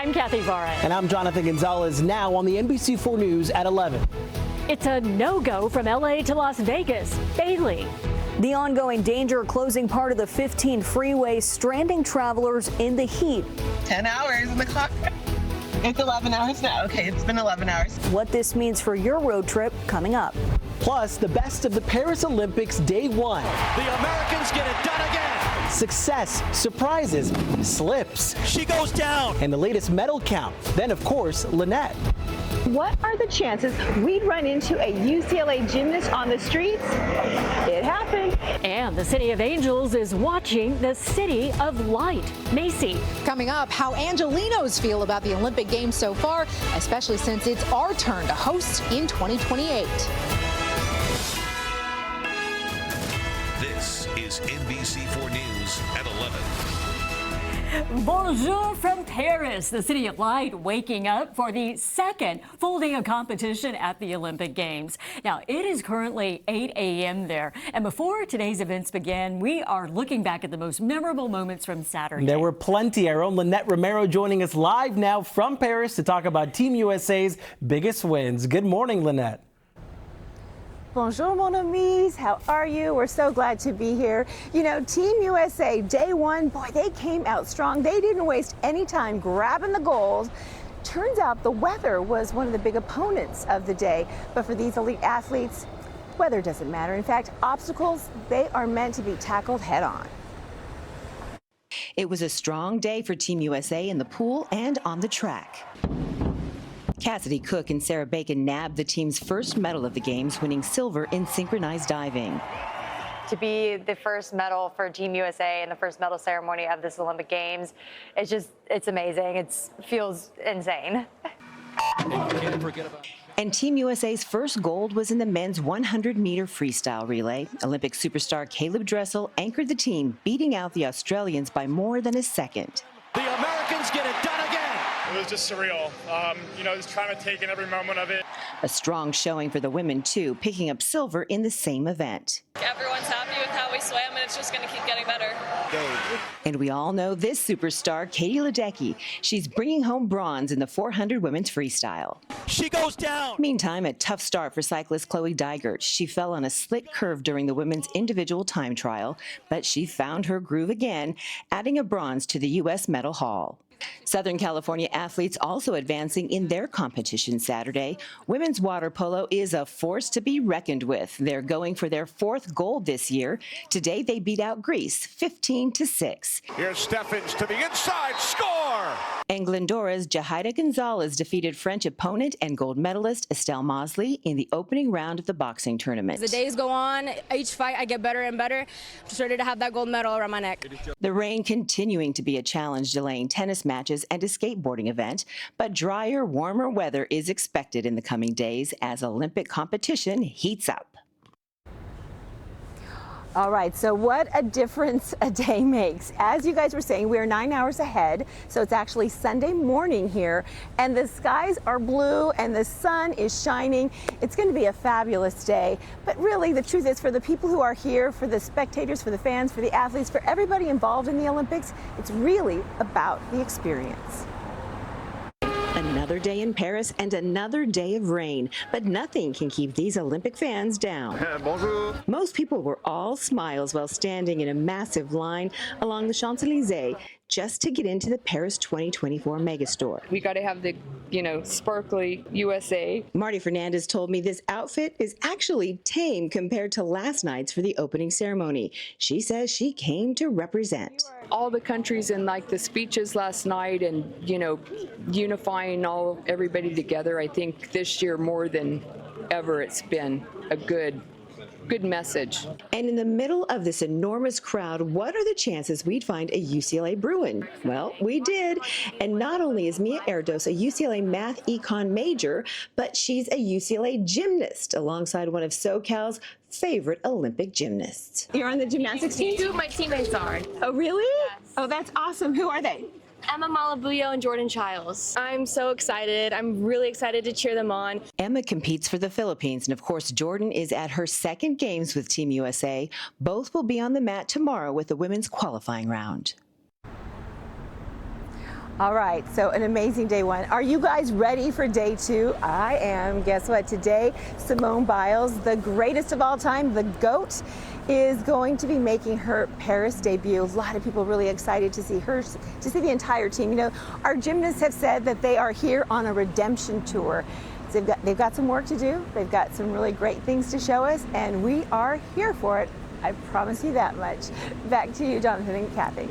I'm Kathy Barra. And I'm Jonathan Gonzalez, now on the NBC4 News at 11. It's a no-go from LA to Las Vegas. Bailey. The ongoing danger closing part of the 15 freeway, stranding travelers in the heat. 10 hours in the car. It's 11 hours now. Okay, it's been 11 hours. What this means for your road trip coming up. Plus, the best of the Paris Olympics Day 1. The Americans get it done again. Success, surprises, slips. She goes down. And the latest medal count. Then, of course, Lynette. What are the chances we'd run into a UCLA gymnast on the streets? It happened. And the City of Angels is watching the City of Light. Macy. Coming up, how Angelinos feel about the Olympic Games so far, especially since it's our turn to host in 2028. This is NBC4 News at 11. Bonjour from Paris, the City of Light waking up for the second full day of competition at the Olympic Games. Now, it is currently 8 a.m. there. And before today's events begin, we are looking back at the most memorable moments from Saturday. There were plenty. Our own Lynette Romero joining us live now from Paris to talk about Team USA's biggest wins. Good morning, Lynette. Bonjour, mon amis. How are you? We're so glad to be here. You know, Team USA, day one, boy, they came out strong. They didn't waste any time grabbing the gold. Turns out the weather was one of the big opponents of the day. But for these elite athletes, weather doesn't matter. In fact, obstacles, they are meant to be tackled head on. It was a strong day for Team USA in the pool and on the track. Cassidy Cook and Sarah Bacon nabbed the team's first medal of the Games, winning silver in synchronized diving. To be the first medal for Team USA in the first medal ceremony of this Olympic Games, it's amazing. It feels insane. And Team USA's first gold was in the men's 100-meter freestyle relay. Olympic superstar Caleb Dressel anchored the team, beating out the Australians by more than a second. The Americans get it done again. It was just surreal, just trying to take in every moment of it. A strong showing for the women, too, picking up silver in the same event. Everyone's happy with how we swam, and it's just going to keep getting better. And we all know this superstar, Katie Ledecky. She's bringing home bronze in the 400 women's freestyle. She goes down. Meantime, a tough start for cyclist Chloe Dygert. She fell on a slit curve during the women's individual time trial, but she found her groove again, adding a bronze to the U.S. medal haul. Southern California athletes also advancing in their competition Saturday. Women's water polo is a force to be reckoned with. They're going for their fourth gold this year. Today, they beat out Greece 15-6. Here's Steffens to the inside, score! And Glendora's Jahaida Gonzalez defeated French opponent and gold medalist Estelle Mosley in the opening round of the boxing tournament. As the days go on, each fight I get better and better. I'm just ready to have that gold medal around my neck. The rain continuing to be a challenge, delaying tennis matches and a skateboarding event, but drier, warmer weather is expected in the coming days as Olympic competition heats up. All right, so what a difference a day makes. As you guys were saying, we are 9 hours ahead, so it's actually Sunday morning here, and the skies are blue and the sun is shining. It's going to be a fabulous day, but really the truth is, for the people who are here, for the spectators, for the fans, for the athletes, for everybody involved in the Olympics, it's really about the experience. Another day in Paris and another day of rain, but nothing can keep these Olympic fans down. Bonjour. Most people were all smiles while standing in a massive line along the Champs-Élysées just to get into the Paris 2024 megastore. We got to have the, sparkly USA. Marty Fernandez told me this outfit is actually tame compared to last night's for the opening ceremony. She says she came to represent. All the countries in the speeches last night and, unifying everybody together. I think this year more than ever it's been a good message. And in the middle of this enormous crowd, what are the chances we'd find a UCLA Bruin? Well, we did. And not only is Mia Erdos a UCLA math econ major, but she's a UCLA gymnast alongside one of SoCal's favorite Olympic gymnasts. You're on the gymnastics team? Who my teammates are. Oh, really? Yes. Oh, that's awesome. Who are they? Emma Malabuyo and Jordan Childs. I'm so excited. I'm really excited to cheer them on. Emma competes for the Philippines, and of course, Jordan is at her second games with Team USA. Both will be on the mat tomorrow with the women's qualifying round. All right, so an amazing day one. Are you guys ready for day two? I am. Guess what? Today, Simone Biles, the greatest of all time, the GOAT, is going to be making her Paris debut. A lot of people really excited to see her, to see the entire team. You know, our gymnasts have said that they are here on a redemption tour. So they've got some work to do. They've got some really great things to show us, and we are here for it. I promise you that much. Back to you, Jonathan and Kathy.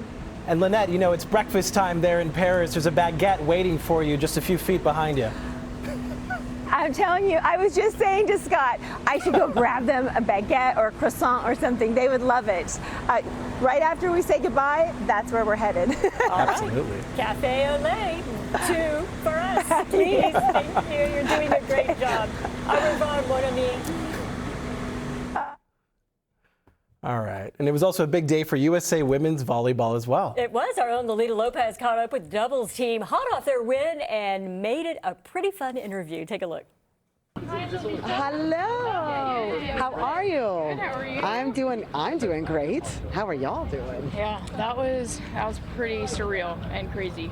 And Lynette, you know, it's breakfast time there in Paris. There's a baguette waiting for you just a few feet behind you. I'm telling you, I was just saying to Scott, I should go grab them a baguette or a croissant or something. They would love it. Right after we say goodbye, that's where we're headed. Absolutely. Cafe au lait, 2 for us, please. Thank you. You're doing a great job. Au revoir, mon ami. All right. And it was also a big day for USA women's volleyball as well. It was. Our own Lolita Lopez caught up with the doubles team, hot off their win, and made it a pretty fun interview. Take a look. Hello. How are you? Good, how are you? I'm doing great. How are y'all doing? Yeah, that was pretty surreal and crazy.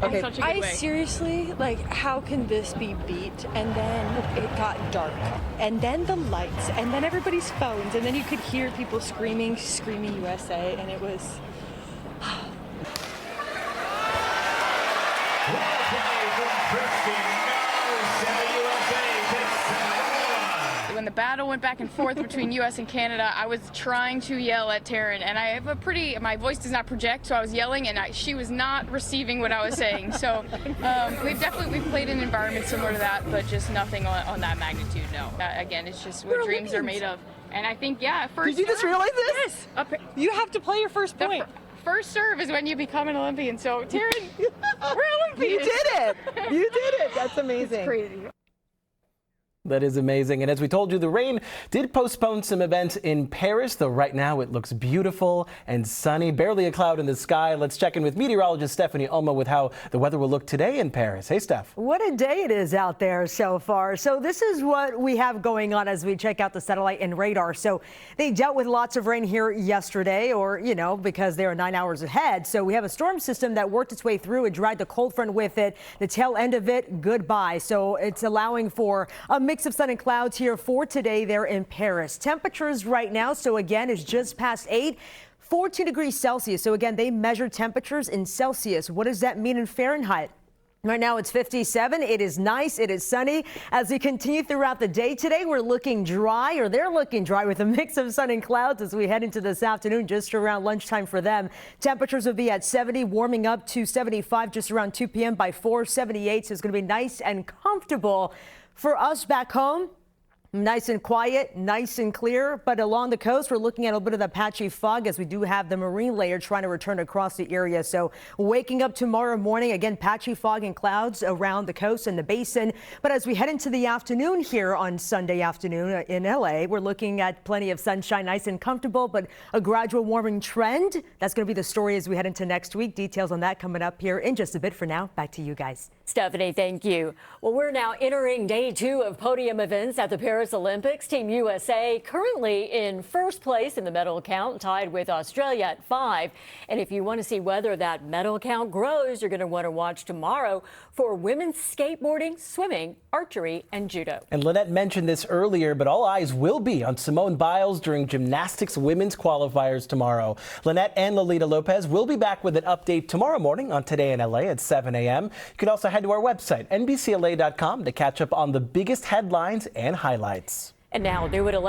Okay. In such a good way. Seriously, like, how can this be beat? And then it got dark, and then the lights, and then everybody's phones, and then you could hear people screaming USA, and it was. When the battle went back and forth between U.S. and Canada, I was trying to yell at Taryn, and I have my voice does not project, so I was yelling, and she was not receiving what I was saying. So we've played in an environment similar to that, but just nothing on that magnitude. No, again, it's just what dreams are made of. And I think, yeah, first. Did you just realize this? Yes. You have to play your first point. First serve is when you become an Olympian. So Taryn, we're Olympians. You did it. You did it. That's amazing. It's crazy. That is amazing. And as we told you, the rain did postpone some events in Paris, though right now it looks beautiful and sunny. Barely a cloud in the sky. Let's check in with meteorologist Stephanie Oma with how the weather will look today in Paris. Hey, Steph. What a day it is out there so far. So this is what we have going on as we check out the satellite and radar. So they dealt with lots of rain here yesterday, or, you know, because they are 9 hours ahead. So we have a storm system that worked its way through. It dragged the cold front with it. The tail end of it, goodbye. So it's allowing for a mix of sun and clouds here for today there in Paris. Temperatures right now, so again, is just past 14 degrees Celsius. So again, they measure temperatures in Celsius. What does that mean in Fahrenheit? Right now it's 57. It is nice. It is sunny. As we continue throughout the day today, we're looking dry, or they're looking dry, with a mix of sun and clouds as we head into this afternoon, just around lunchtime for them. Temperatures will be at 70, warming up to 75 just around 2 p.m. by 4:78. So it's going to be nice and comfortable for us back home. Nice and quiet, nice and clear, but along the coast, we're looking at a bit of the patchy fog as we do have the marine layer trying to return across the area. So waking up tomorrow morning, again, patchy fog and clouds around the coast and the basin. But as we head into the afternoon here on Sunday afternoon in LA, we're looking at plenty of sunshine, nice and comfortable, but a gradual warming trend. That's going to be the story as we head into next week. Details on that coming up here in just a bit. For now, back to you guys. Stephanie, thank you. Well, we're now entering day 2 of podium events at the Paris Olympics. Team USA currently in first place in the medal count, tied with Australia at 5. And if you want to see whether that medal count grows, you're going to want to watch tomorrow for women's skateboarding, swimming, archery, and judo. And Lynette mentioned this earlier, but all eyes will be on Simone Biles during gymnastics women's qualifiers tomorrow. Lynette and Lolita Lopez will be back with an update tomorrow morning on Today in LA at 7 a.m. You can also head to our website, NBCLA.com, to catch up on the biggest headlines and highlights. And now, new at 11.